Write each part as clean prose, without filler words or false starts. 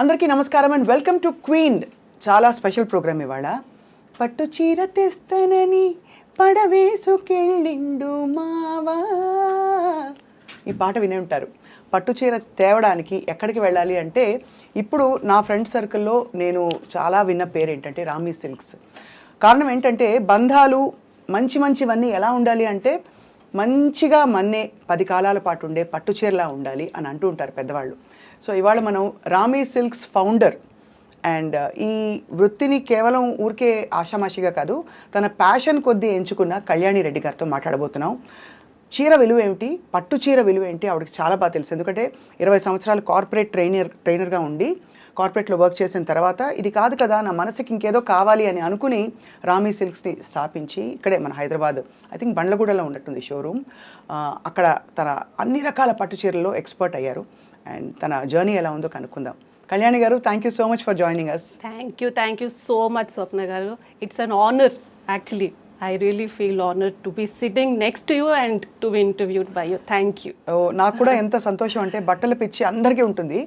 అందరికీ నమస్కారం and welcome to queen. చాలా స్పెషల్ ప్రోగ్రామ్ ఇవాళ. పట్టు చీర తెస్తానని పడవేసుకెళ్ళిండు మావా. ఈ పాట వినే ఉంటారు. పట్టు చీర తేవడానికి ఎక్కడికి వెళ్ళాలి అంటే, ఇప్పుడు నా ఫ్రెండ్ సర్కిల్లో నేను చాలా విన్న పేరు ఏంటంటే రామీ సిల్క్స్. కారణం ఏంటంటే, బంధాలు మంచివన్నీ ఎలా ఉండాలి అంటే మంచిగా మన్నే 10 కాలాల పాటు ఉండే పట్టు చీరలా ఉండాలి అని అంటూ ఉంటారు పెద్దవాళ్ళు. సో ఇవాళ మనం రామీ సిల్క్స్ ఫౌండర్ అండ్ ఈ వృత్తిని కేవలం ఊరికే ఆషామాషిగా కాదు, తన ప్యాషన్ కొద్దీ ఎంచుకున్న కళ్యాణి రెడ్డి గారితో మాట్లాడబోతున్నాం. చీర విలువ ఏమిటి, పట్టు చీర విలువ ఏంటి ఆవిడకి చాలా బాగా తెలుసు. ఎందుకంటే 20 సంవత్సరాలు కార్పొరేట్ ట్రైనర్గా ఉండి కార్పొరేట్లో వర్క్ చేసిన తర్వాత ఇది కాదు కదా, నా మనసుకి ఇంకేదో కావాలి అని అనుకుని రామీ సిల్క్స్ని స్థాపించి ఇక్కడే మన హైదరాబాద్, ఐ థింక్ బండ్లగూడలో ఉన్నట్టుంది షోరూమ్. అక్కడ తన అన్ని రకాల పట్టు చీరల్లో ఎక్స్పర్ట్ అయ్యారు. అండ్ తన జర్నీ ఎలా ఉందో కనుక్కుందాం. Kalyani garu, thank you so much for joining us. Thank you so much Swapna garu. It's an honour actually. I really feel honored to be sitting next to you and to be interviewed by you. Thank you. నాకు కూడా ఎంత సంతోషం అంటే, బట్టల పిచ్చి అందరికీ ఉంటుంది.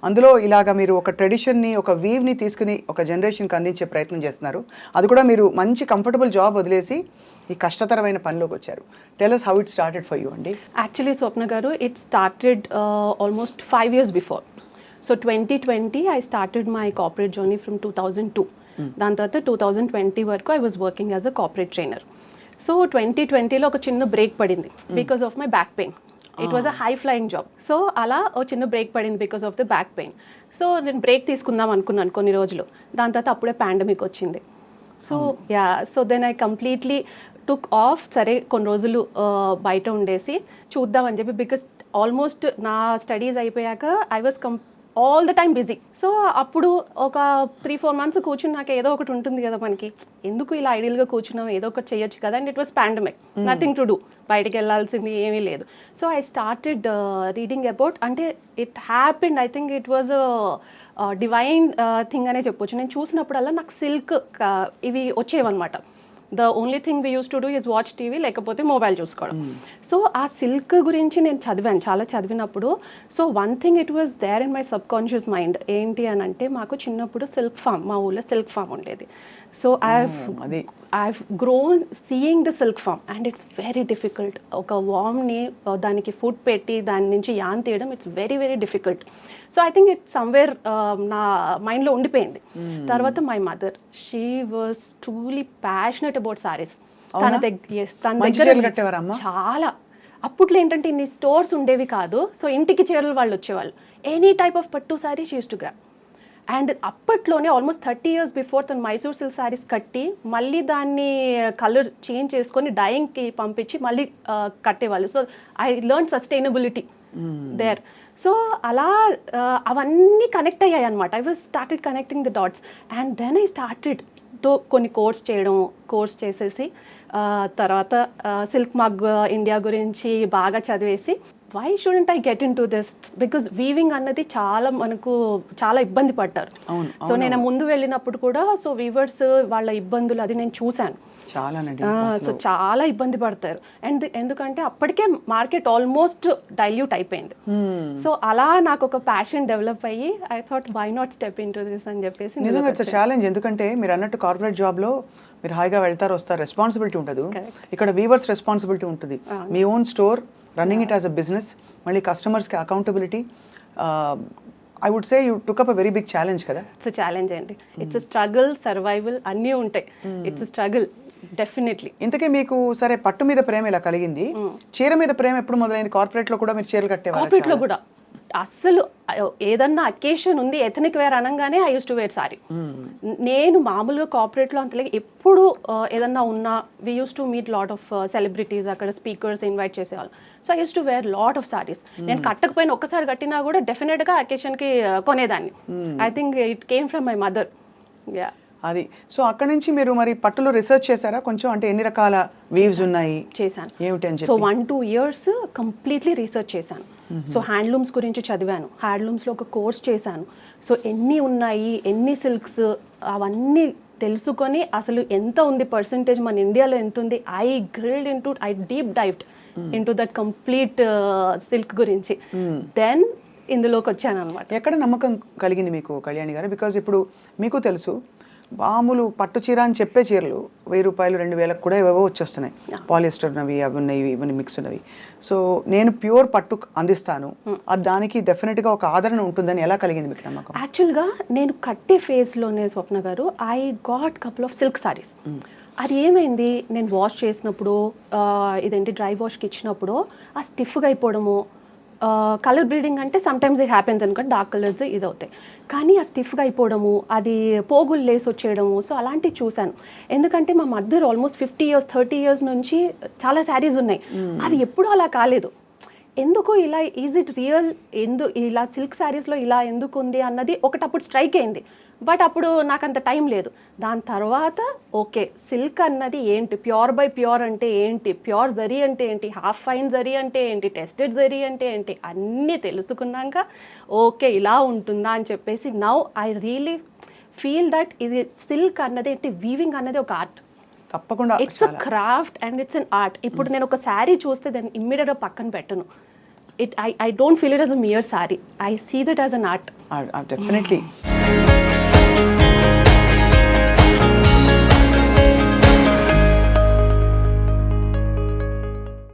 అందులో ఇలాగ మీరు ఒక ట్రెడిషన్ని, ఒక వీవ్ని తీసుకుని ఒక జనరేషన్కి అందించే ప్రయత్నం చేస్తున్నారు. అది కూడా మీరు మంచి కంఫర్టబుల్ జాబ్ వదిలేసి ఈ కష్టతరమైన పనిలోకి వచ్చారు. Tell us how it started for you అండి. Actually Swapna garu, it started almost 5 years before. So 2020 I started my corporate journey from 2002. దాని తర్వాత 2020 వరకు I was working as a corporate trainer. So 2020లో ఒక చిన్న బ్రేక్ పడింది because of my back pain. It was a high flying job. So అలా ఒక చిన్న బ్రేక్ పడింది because of the back pain. So నేను బ్రేక్ తీసుకుందాం అనుకున్నాను కొన్ని రోజులు. దాని తర్వాత అప్పుడే పాండమిక్ వచ్చింది. So then I completely took off. సరే కొన్ని రోజులు బయట ఉండేసి చూద్దామని చెప్పి, బికాస్ ఆల్మోస్ట్ నా స్టడీస్ అయిపోయాక I was all the time busy. So అప్పుడు ఒక 3-4 months కూర్చుని నాకు ఏదో ఒకటి ఉంటుంది కదా మనకి, ఎందుకు ఇలా ఐడియల్గా కూర్చున్నాం, ఏదో ఒకటి చేయొచ్చు కదా. And it was pandemic, nothing to do, బయటకు వెళ్ళాల్సింది ఏమీ లేదు. So I started reading about, అంటే it happened, I think it was divine thing అనే చెప్పొచ్చు. నేను చూసినప్పుడల్లా నాకు సిల్క్ ఇవి వచ్చేవన్నమాట. The only thing we use to do is watch TV, లేకపోతే మొబైల్ చూసుకోవడం. సో ఆ సిల్క్ గురించి నేను చదివాను, చాలా చదివినప్పుడు. So one thing it was there in my subconscious mind. ఏంటి అని అంటే, మాకు చిన్నప్పుడు సిల్క్ ఫామ్, మా ఊళ్ళో సిల్క్ ఫామ్ ఉండేది. So I grown seeing the silk farm and it's very difficult. ఒక వామ్ని దానికి ఫుడ్ పెట్టి దాని నుంచి యాన్ తీయడం, it's very very difficult. So I think it somewhere నా మైండ్లో ఉండిపోయింది. తర్వాత my mother, she was truly passionate about saris. తన దగ్గర చాలా, అప్పట్లో ఏంటంటే ఇన్ని స్టోర్స్ ఉండేవి కాదు. సో ఇంటికి చీరలు వాళ్ళు వచ్చేవాళ్ళు. ఎనీ టైప్ ఆఫ్ పట్టు sorry she use to grab. And అప్పట్లోనే ఆల్మోస్ట్ 30 years బిఫోర్ తను మైసూర్ సిల్క్ సారీస్ కట్టి మళ్ళీ దాన్ని కలర్ చేంజ్ చేసుకొని డైయింగ్కి పంపించి మళ్ళీ కట్టేవాళ్ళు. So I learn sustainability there. So అలా అవన్నీ కనెక్ట్ అయ్యాయి అనమాట. I was started connecting the dots and then I started కొన్ని కోర్స్ చేసేసి తర్వాత సిల్క్ మగ్ ఇండియా గురించి బాగా చదివేసి, why shouldn't I get into this, because weaving అన్నది మనకు చాలా ఇబ్బంది పడ్డారు. సో నేను ముందు వెళ్ళినప్పుడు కూడా సో వీవర్స్ వాళ్ళ ఇబ్బందులు అది నేను చూశాను. సో చాలా ఇబ్బంది పడతారు. అండ్ ఎందుకంటే అప్పటికే మార్కెట్ ఆల్మోస్ట్ డైల్యూట్ అయిపోయింది. సో అలా నాకు ఒక ప్యాషన్ డెవలప్ అయ్యి I thought why not step into this అని చెప్పేసి. నిజంగా ఇట్స్ ఛాలెంజ్. ఎందుకంటే మీరు అన్నట్టు కార్పొరేట్ జాబ్లో మీరు హాయిగా వెళ్తారు వస్తారు, రెస్పాన్సిబిలిటీ ఉండదు. ఇక్కడ వీవర్స్ రెస్పాన్సిబిలిటీ ఉంటుంది. మీ own store, running it as a business, మళ్ళీ కస్టమర్స్కి accountability. I would say you took up a very big challenge కదా. ఇట్స్ ఛాలెంజ్ అండి. ఇట్స్ స్ట్రగుల్, సర్వైవల్ అన్నీ ఉంటాయి. It's struggle definitely. ఇంతకీ మీకు సరే పట్టు మీద ప్రేమ ఇలా కలిగింది, చీర మీద ప్రేమ ఎప్పుడు మొదలైంది? కార్పొరేట్ లో కూడా మీరు చీరలు కట్టేవారు? కార్పొరేట్ లో కూడా అస్సలు ఏదన్నా అకేషన్ ఉంది, ఎథనిక్ వేర్ అనగానే I use to wear sari. నేను మామూలుగా కార్పొరేట్లో అంతలే ఎప్పుడు ఏదన్నా ఉన్నా, we use to meet lot of celebrities, అక్కడ స్పీకర్స్ ఇన్వైట్ చేసేవాళ్ళు. So I use to wear lot of saris. నేను కట్టకపోయినా ఒక్కసారి కట్టినా కూడా డెఫినెట్గా అకేషన్కి కొనేదాన్ని. I think it came from my mother. Yeah, అది. సో అక్కడ నుంచి మీరు మరి పట్టులో రీసెర్చ్ చేశారా కొంచెం? అంటే ఎన్ని రకాల వీవ్స్ ఉన్నాయి? చేశాను. ఏమిటి అని చెప్పి. సో 1-2 years కంప్లీట్లీ రీసెర్చ్ చేశాను. సో హ్యాండ్లూమ్స్ గురించి చదివాను, హ్యాండ్లూమ్స్లో ఒక కోర్స్ చేశాను. సో ఎన్ని ఉన్నాయి, ఎన్ని సిల్క్స్, అవన్నీ తెలుసుకొని అసలు ఎంత ఉంది పర్సంటేజ్ మన ఇండియాలో ఎంత ఉంది, I deep dived into that complete silk గురించి. దెన్ ఇందులోకి వచ్చాను అనమాట. ఎక్కడ నమ్మకం కలిగింది మీకు కళ్యాణి గారు? బికాజ్ ఇప్పుడు మీకు తెలుసు మామూలు పట్టు చీర అని చెప్పే చీరలు 1000 రూపాయలు 2000 కూడా ఏవేవో వచ్చేస్తున్నాయి. పాలిస్టర్ ఉన్నవి, అవి ఉన్నాయి, ఇవన్నీ మిక్స్ ఉన్నవి. సో నేను ప్యూర్ పట్టు అందిస్తాను, అది దానికి డెఫినెట్గా ఒక ఆదరణ ఉంటుందని ఎలా కలిగింది మీకు నమ్మకం? యాక్చువల్గా నేను కట్టే ఫేజ్లోనే స్వప్న గారు I got couple of silk saris. అది ఏమైంది, నేను వాష్ చేసినప్పుడు ఇదేంటి డ్రై వాష్కి ఇచ్చినప్పుడు ఆ స్టిఫ్గా అయిపోవడము, కలర్ బ్లీడింగ్ అంటే సమ్టైమ్స్ ఇట్ హ్యాపెన్స్ అనుకోండి, డార్క్ కలర్స్ ఇది అవుతాయి, కానీ ఆ స్టిఫ్గా అయిపోవడము, అది పోగులు లేసి వచ్చేయడము, సో అలాంటివి చూశాను. ఎందుకంటే మా మదర్ ఆల్మోస్ట్ 50 years 30 years నుంచి చాలా శారీస్ ఉన్నాయి, అవి ఎప్పుడూ అలా కాలేదు. ఎందుకు ఇలా, ఈజ్ ఇట్ రియల్, ఇలా సిల్క్ శారీస్లో ఇలా ఎందుకు ఉంది అన్నది ఒకటప్పుడు స్ట్రైక్ అయింది. బట్ అప్పుడు నాకు అంత టైం లేదు. దాని తర్వాత ఓకే, సిల్క్ అన్నది ఏంటి, ప్యూర్ బై ప్యూర్ అంటే ఏంటి, ప్యూర్ జరీ అంటే ఏంటి, హాఫ్ ఫైన్ జరీ అంటే ఏంటి, టెస్టెడ్ జరీ అంటే ఏంటి, అన్నీ తెలుసుకున్నాక ఓకే ఇలా ఉంటుందా అని చెప్పేసి now I really feel that ఇది సిల్క్ అన్నది ఏంటి, వీవింగ్ అన్నది ఒక ఆర్ట్. తప్పకుండా it's a craft and it's an art. ఇప్పుడు నేను ఒక శారీ చూస్తే దాన్ని ఇమ్మీడియట్గా పక్కన పెట్టను. I don't feel it as a mere saree. I see that as an art. Definitely.